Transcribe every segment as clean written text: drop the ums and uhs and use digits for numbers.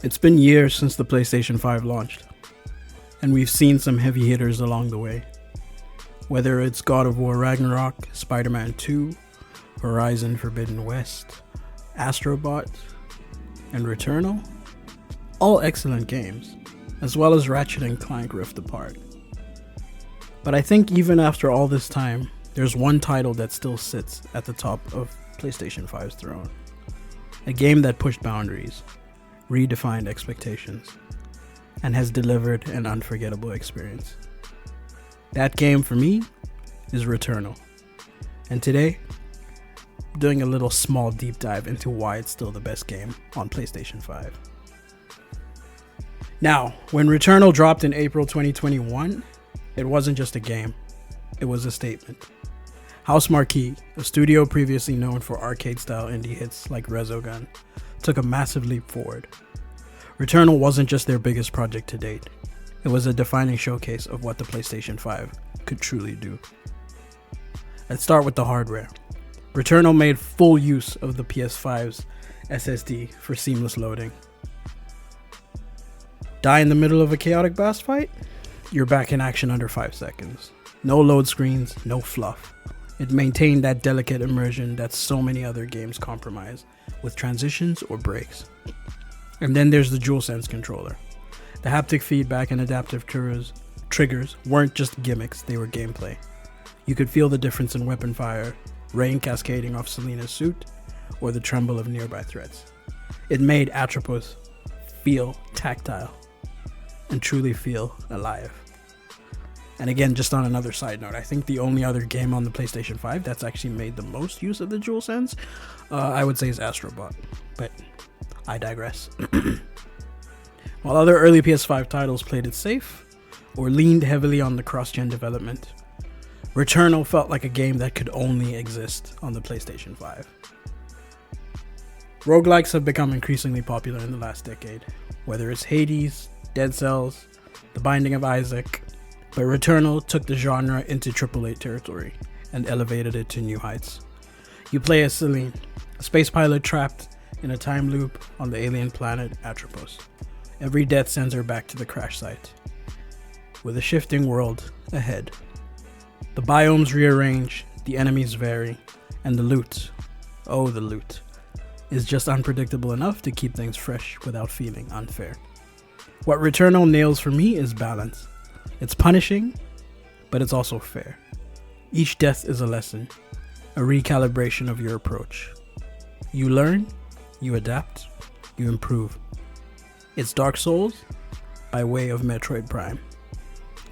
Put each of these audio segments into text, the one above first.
It's been years since the PlayStation 5 launched, and we've seen some heavy hitters along the way. Whether it's God of War Ragnarok, Spider-Man 2, Horizon Forbidden West, Astrobot, and Returnal, all excellent games, as well as Ratchet and Clank Rift Apart. But I think even after all this time, there's one title that still sits at the top of PlayStation 5's throne. A game that pushed boundaries, redefined expectations, and has delivered an unforgettable experience. That game for me is Returnal. And today, I'm doing a little small deep dive into why it's still the best game on PlayStation 5. Now, when Returnal dropped in April 2021, it wasn't just a game, it was a statement. Housemarque, a studio previously known for arcade-style indie hits like Resogun, took a massive leap forward. Returnal wasn't just their biggest project to date, it was a defining showcase of what the PlayStation 5 could truly do. Let's start with the hardware. Returnal made full use of the PS5's SSD for seamless loading. Die in the middle of a chaotic boss fight? You're back in action under 5 seconds. No load screens, no fluff. It maintained that delicate immersion that so many other games compromise with transitions or breaks. And then there's the DualSense controller. The haptic feedback and adaptive triggers weren't just gimmicks, they were gameplay. You could feel the difference in weapon fire, rain cascading off Selene's suit, or the tremble of nearby threats. It made Atropos feel tactile and truly feel alive. And again, just on another side note, I think the only other game on the PlayStation 5 that's actually made the most use of the DualSense, I would say is Astrobot, but I digress. While other early PS5 titles played it safe, or leaned heavily on the cross-gen development, Returnal felt like a game that could only exist on the PlayStation 5. Roguelikes have become increasingly popular in the last decade, whether it's Hades, Dead Cells, The Binding of Isaac, but Returnal took the genre into AAA territory and elevated it to new heights. You play as Selene, a space pilot trapped in a time loop on the alien planet Atropos. Every death sends her back to the crash site, with a shifting world ahead. The biomes rearrange, the enemies vary, and the loot, oh the loot, is just unpredictable enough to keep things fresh without feeling unfair. What Returnal nails for me is balance. It's punishing, but it's also fair. Each death is a lesson, a recalibration of your approach. You learn, you adapt, you improve. It's Dark Souls by way of Metroid Prime.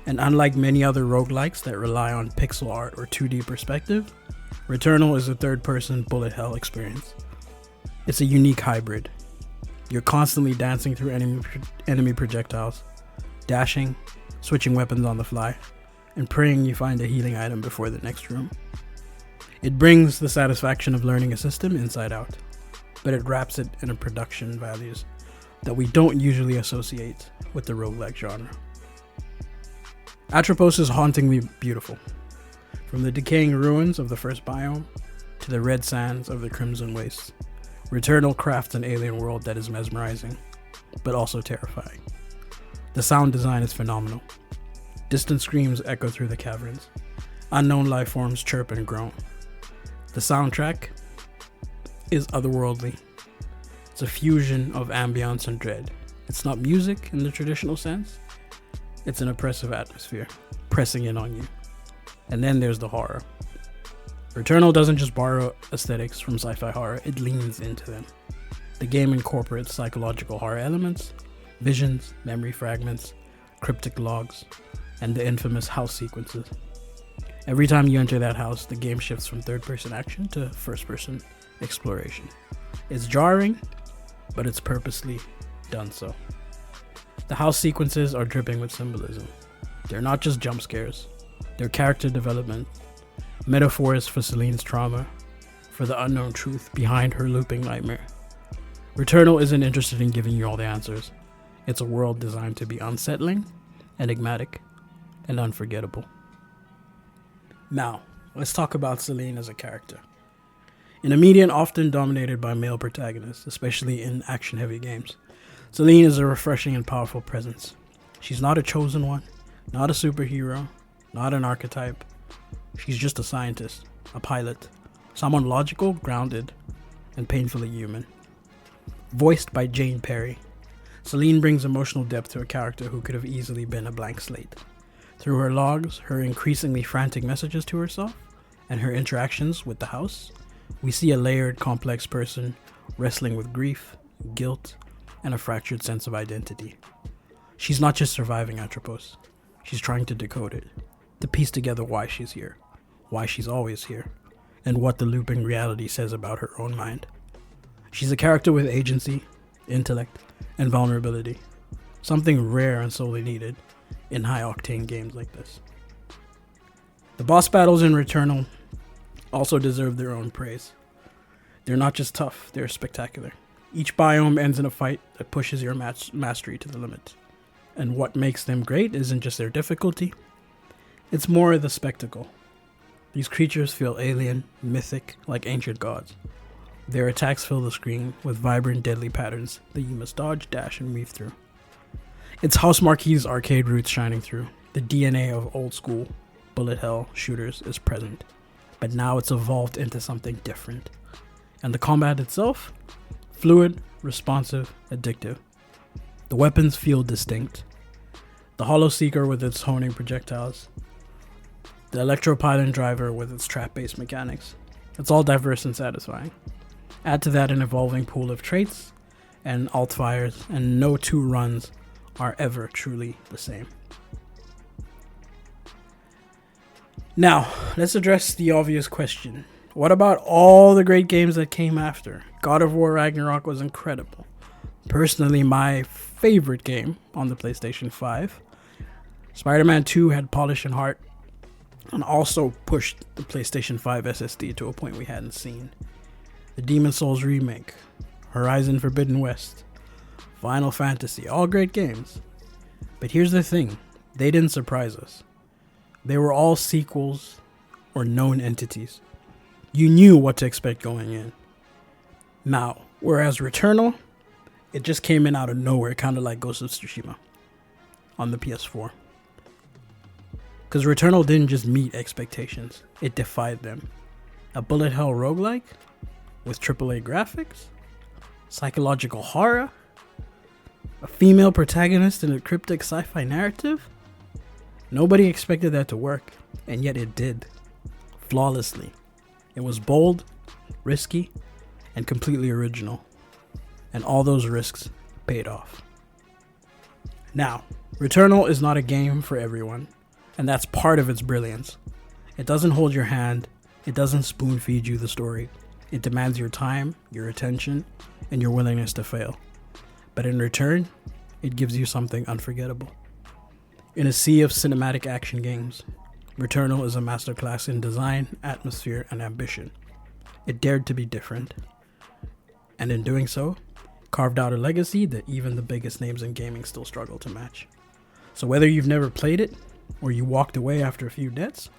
And unlike many other roguelikes that rely on pixel art or 2D perspective, Returnal is a third-person bullet hell experience. It's a unique hybrid. You're constantly dancing through enemy projectiles, dashing, switching weapons on the fly, and praying you find a healing item before the next room. It brings the satisfaction of learning a system inside out, but it wraps it in a production values that we don't usually associate with the roguelike genre. Atropos is hauntingly beautiful. From the decaying ruins of the first biome to the red sands of the Crimson Wastes, Returnal crafts an alien world that is mesmerizing, but also terrifying. The sound design is phenomenal. Distant screams echo through the caverns. Unknown life forms chirp and groan. The soundtrack is otherworldly. It's a fusion of ambience and dread. It's not music in the traditional sense. It's an oppressive atmosphere, pressing in on you. And then there's the horror. Returnal doesn't just borrow aesthetics from sci-fi horror, it leans into them. The game incorporates psychological horror elements, visions, memory fragments, cryptic logs, and the infamous house sequences. Every time you enter that house, the game shifts from third-person action to first-person exploration. It's jarring, but it's purposely done so. The house sequences are dripping with symbolism. They're not just jump scares, they're character development, metaphors for Selene's trauma, for the unknown truth behind her looping nightmare. Returnal isn't interested in giving you all the answers. It's a world designed to be unsettling, enigmatic, and unforgettable. Now, let's talk about Selene as a character. In a medium often dominated by male protagonists, especially in action-heavy games, Selene is a refreshing and powerful presence. She's not a chosen one, not a superhero, not an archetype. She's just a scientist, a pilot, someone logical, grounded, and painfully human. Voiced by Jane Perry, Selene brings emotional depth to a character who could have easily been a blank slate. Through her logs, her increasingly frantic messages to herself, and her interactions with the house, we see a layered, complex person wrestling with grief, guilt, and a fractured sense of identity. She's not just surviving Atropos, she's trying to decode it, to piece together why she's here, why she's always here, and what the looping reality says about her own mind. She's a character with agency, intellect, and vulnerability, something rare and sorely needed in high-octane games like this. The boss battles in Returnal also deserve their own praise. They're not just tough, they're spectacular. Each biome ends in a fight that pushes your mastery to the limit. And what makes them great isn't just their difficulty, it's more the spectacle. These creatures feel alien, mythic, like ancient gods. Their attacks fill the screen with vibrant, deadly patterns that you must dodge, dash, and weave through. It's Housemarque's arcade roots shining through. The DNA of old-school bullet hell shooters is present, but now it's evolved into something different. And the combat itself? Fluid, responsive, addictive. The weapons feel distinct. The Hollow Seeker with its honing projectiles. The Electropylon Driver with its trap-based mechanics. It's all diverse and satisfying. Add to that an evolving pool of traits and alt fires, and no two runs are ever truly the same. Now, let's address the obvious question. What about all the great games that came after? God of War Ragnarok was incredible. Personally, my favorite game on the PlayStation 5. Spider-Man 2 had polish and heart, and also pushed the PlayStation 5 SSD to a point we hadn't seen. The Demon's Souls remake, Horizon Forbidden West, Final Fantasy, all great games. But here's the thing, they didn't surprise us. They were all sequels or known entities. You knew what to expect going in. Now, whereas Returnal, it just came in out of nowhere, kind of like Ghost of Tsushima on the PS4. Because Returnal didn't just meet expectations, it defied them. A bullet hell roguelike with AAA graphics, psychological horror, a female protagonist in a cryptic sci-fi narrative. Nobody expected that to work, and yet it did, flawlessly. It was bold, risky, and completely original, and all those risks paid off. Now, Returnal is not a game for everyone, and that's part of its brilliance. It doesn't hold your hand, it doesn't spoon feed you the story. It demands your time, your attention, and your willingness to fail. But in return, it gives you something unforgettable. In a sea of cinematic action games, Returnal is a masterclass in design, atmosphere, and ambition. It dared to be different, and in doing so, carved out a legacy that even the biggest names in gaming still struggle to match. So whether you've never played it, or you walked away after a few deaths,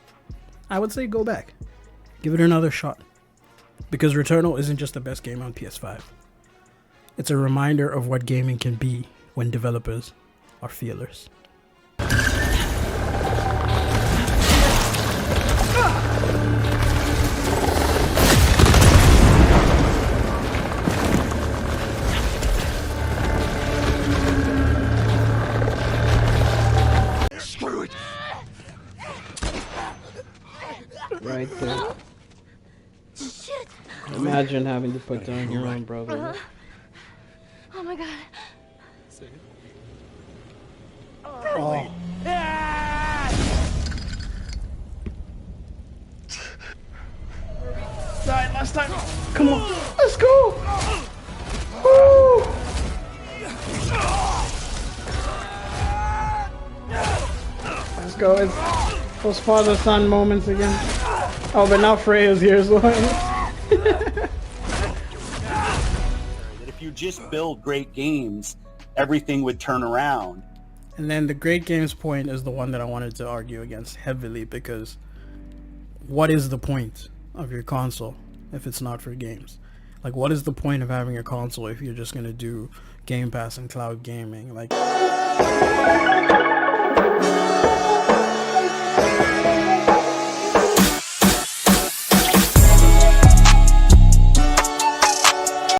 I would say go back. Give it another shot. Because Returnal isn't just the best game on PS5. It's a reminder of what gaming can be when developers are feelers. Screw it! Right there. Shit! Imagine having to put down your own brother. Oh my god. Oh. Died last time. Come on, let's go. Woo. Let's go. It's those father-son moments again. Oh, but now Freya's here as well. That if you just build great games, everything would turn around. And then the great games point is the one that I wanted to argue against heavily, because what is the point of your console if it's not for games? Like, what is the point of having a console if you're just gonna do Game Pass and cloud gaming? Like,